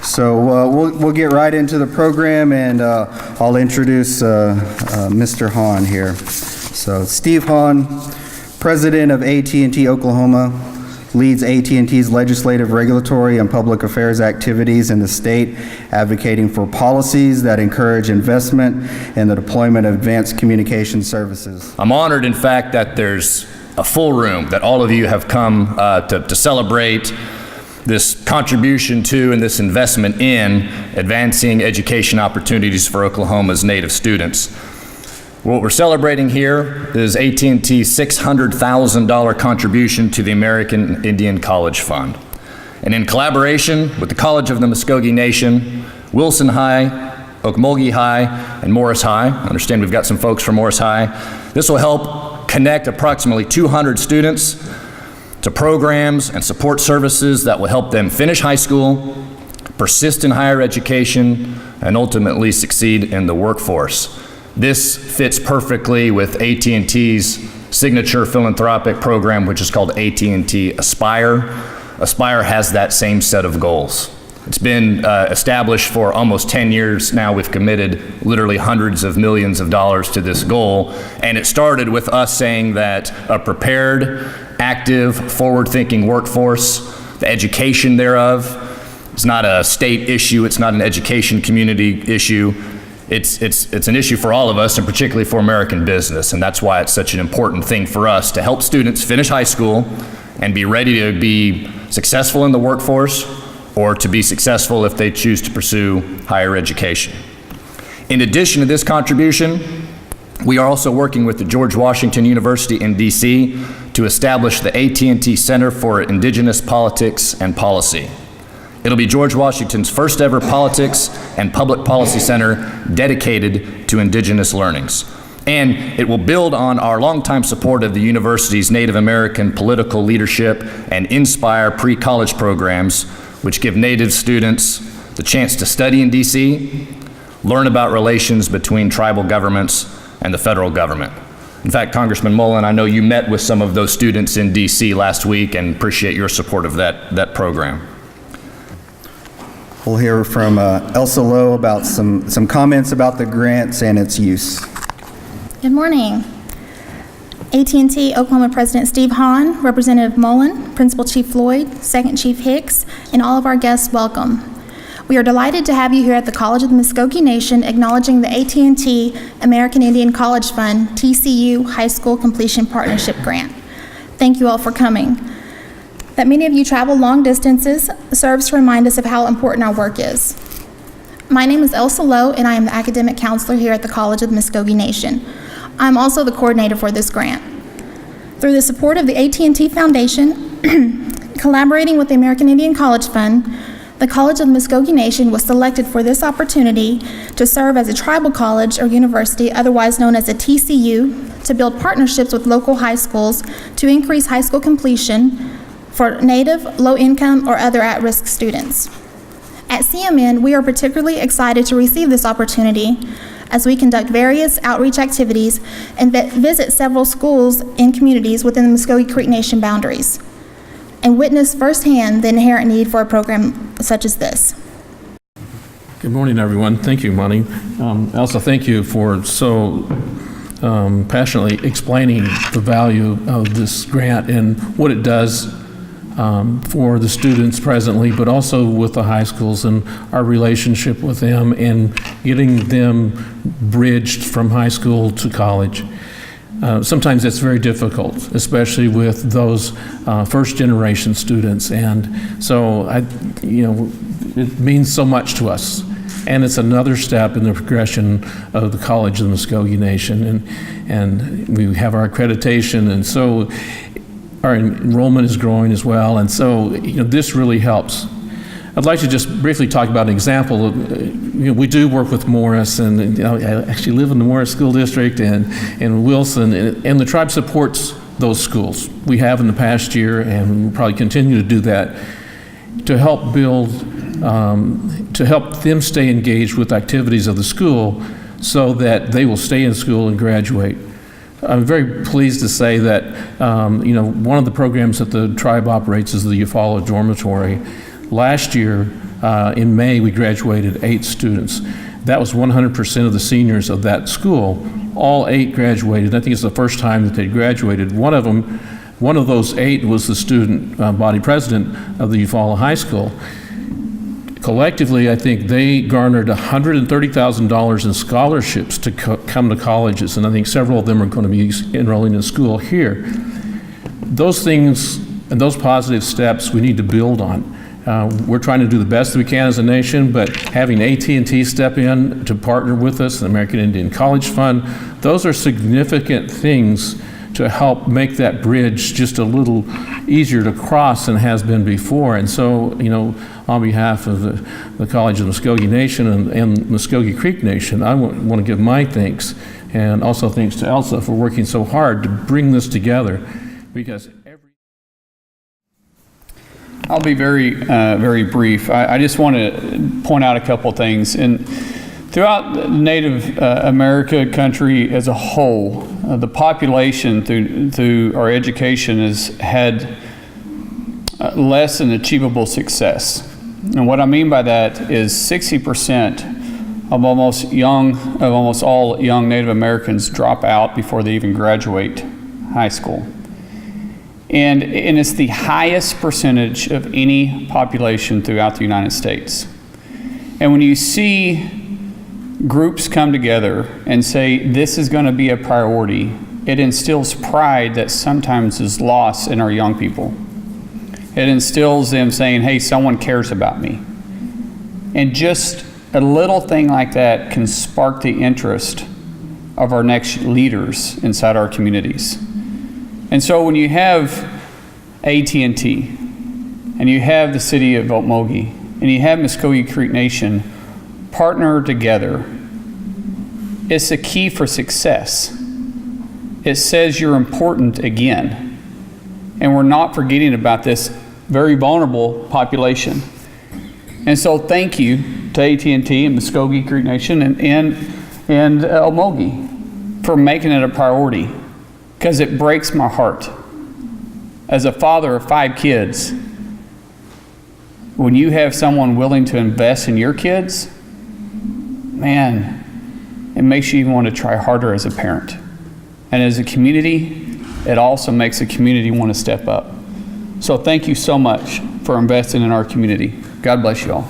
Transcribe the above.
So we'll get right into the program, and I'll introduce Mr. Hahn here. So Steve Hahn, President of AT&T Oklahoma, leads AT&T's legislative, regulatory, and public affairs activities in the state, advocating for policies that encourage investment in the deployment of advanced communication services. I'm honored, in fact, that there's a full room, that all of you have come to celebrate this contribution to and this investment in advancing education opportunities for Oklahoma's native students. What we're celebrating here is AT&T's $600,000 contribution to the American Indian College Fund. And in collaboration with the College of the Muskogee Nation, Wilson High, Okmulgee High, and Morris High, I understand we've got some folks from Morris High, this will help connect approximately 200 students to programs and support services that will help them finish high school, persist in higher education, and ultimately succeed in the workforce. This fits perfectly with AT&T's signature philanthropic program, which is called AT&T Aspire. Aspire has that same set of goals. It's been established for almost 10 years now. We've committed literally hundreds of millions of dollars to this goal, and it started with us saying that a prepared, active, forward-thinking workforce, the education thereof, is not a state issue, it's not an education community issue. It's an issue for all of us, and particularly for American business, and that's why it's such an important thing for us to help students finish high school and be ready to be successful in the workforce, or to be successful if they choose to pursue higher education. In addition to this contribution, we are also working with the George Washington University in DC to establish the AT&T Center for Indigenous Politics and Policy. It'll be George Washington's first ever politics and public policy center dedicated to indigenous learnings. And it will build on our longtime support of the university's Native American political leadership and Inspire pre-college programs, which give Native students the chance to study in DC, learn about relations between tribal governments and the federal government. In fact, Congressman Mullen, I know you met with some of those students in DC last week, and appreciate your support of that program. We'll hear from Elsa Lowe about some comments about the grants and its use. Good morning. AT&T Oklahoma President Steve Hahn, Representative Mullen, Principal Chief Floyd, Second Chief Hicks, and all of our guests, welcome. We are delighted to have you here at the College of the Muskogee Nation, acknowledging the AT&T American Indian College Fund TCU High School Completion Partnership Grant. Thank you all for coming. That many of you travel long distances serves to remind us of how important our work is. My name is Elsa Lowe, and I am the academic counselor here at the College of the Muskogee Nation. I'm also the coordinator for this grant. Through the support of the AT&T Foundation, collaborating with the American Indian College Fund, the College of the Muskogee Nation was selected for this opportunity to serve as a tribal college or university, otherwise known as a TCU, to build partnerships with local high schools to increase high school completion for Native, low-income, or other at-risk students. At CMN, we are particularly excited to receive this opportunity as we conduct various outreach activities and visit several schools and communities within the Muskogee Creek Nation boundaries, and witness firsthand the inherent need for a program such as this. Good morning, everyone. Thank you, Monty. Elsa, thank you for so passionately explaining the value of this grant and what it does for the students presently, but also with the high schools and our relationship with them and getting them bridged from high school to college. Sometimes it's very difficult, especially with those first generation students, and so it means so much to us. And it's another step in the progression of the College of the Muskogee Nation, and we have our accreditation, and so our enrollment is growing as well, and so this really helps. I'd like to just briefly talk about an example. We do work with Morris, and I actually live in the Morris School District and Wilson, and the tribe supports those schools. We have in the past year, and we'll probably continue to do that to help build, to help them stay engaged with activities of the school so that they will stay in school and graduate. I'm very pleased to say that one of the programs that the tribe operates is the Eufaula Dormitory. Last year, In May, we graduated 8 students. That was 100% of the seniors of that school. All 8 graduated. I think it's the first time that they graduated. One of those 8 was the student body president of the Eufaula High School. Collectively, I think they garnered $130,000 in scholarships to come to colleges, and I think several of them are going to be enrolling in school here. Those things and those positive steps we need to build on. We're trying to do the best that we can as a nation, but having AT&T step in to partner with us, the American Indian College Fund, those are significant things to help make that bridge just a little easier to cross than has been before. And so, you know, on behalf of the College of Muskogee Nation and Muskogee Creek Nation, I want to give my thanks, and also thanks to Elsa for working so hard to bring this together, because I'll be very brief. I just want to point out a couple things. And throughout Native America country as a whole, the population through our education has had less than achievable success. And what I mean by that is 60% of almost all young Native Americans drop out before they even graduate high school. And it's the highest percentage of any population throughout the United States. And when you see groups come together and say this is going to be a priority, it instills pride that sometimes is lost in our young people. It instills them saying, hey, someone cares about me. And just a little thing like that can spark the interest of our next leaders inside our communities. And so when you have AT&T, and you have the city of Okmulgee, and you have Muskogee Creek Nation partner together, it's a key for success. It says you're important again. And we're not forgetting about this very vulnerable population. And so thank you to AT&T and Muskogee Creek Nation and Okmulgee for making it a priority, because it breaks my heart. As a father of 5 kids, when you have someone willing to invest in your kids, man, it makes you even want to try harder as a parent. And as a community, it also makes the community want to step up. So thank you so much for investing in our community. God bless you all.